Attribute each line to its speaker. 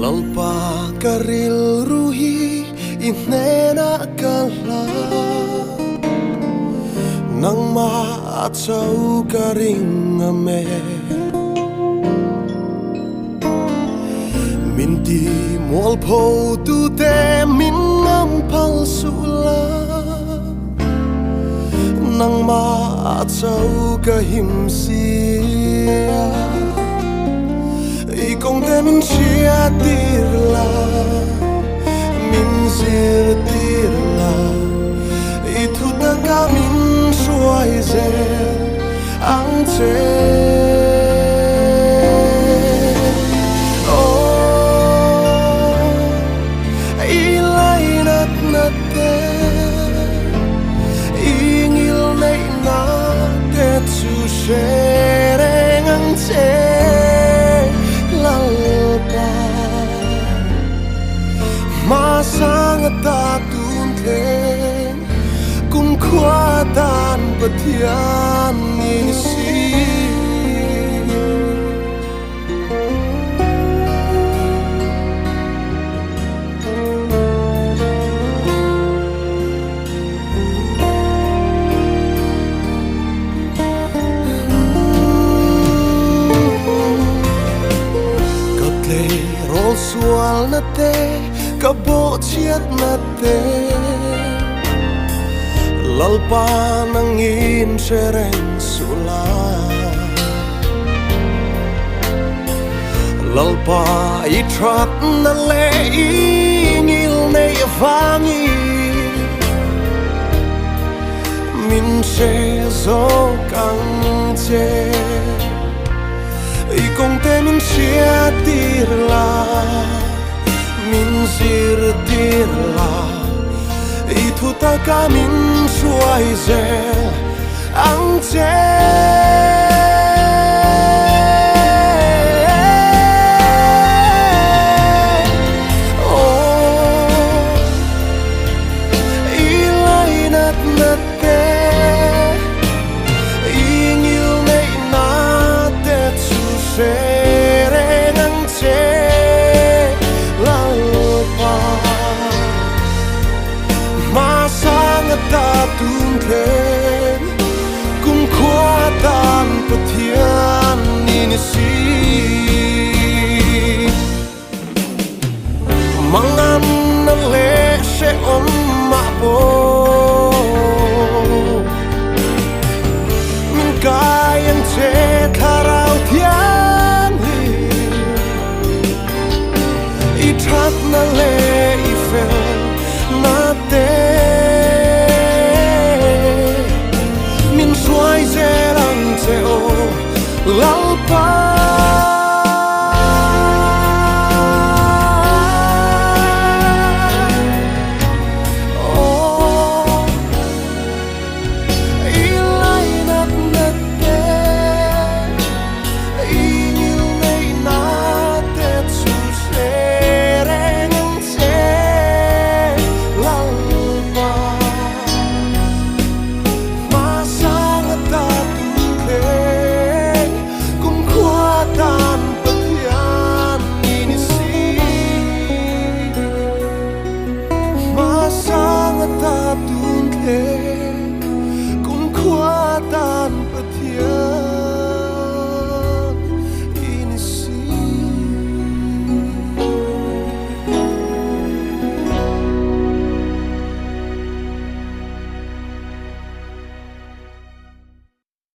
Speaker 1: Lalpa karil ruhi inena kala nang maatsaw karing ame minti mol po tu te minang palsula nang maatsaw kahimsia Ikong te min chia tirla min sir tirla itu taka min suai ze ang che oh ilai nat nate ingil nei na te su shereng ang che Masang tatun ken kung kuatan petian isi Kotle rol sual na te Kabo chiat nate Lalpa nangin sereng sula Lalpa itrat na le ingil ne vangi Min se zo kang che Ikong te min sia tirla Min sir tirla itu taka min suai ze ang che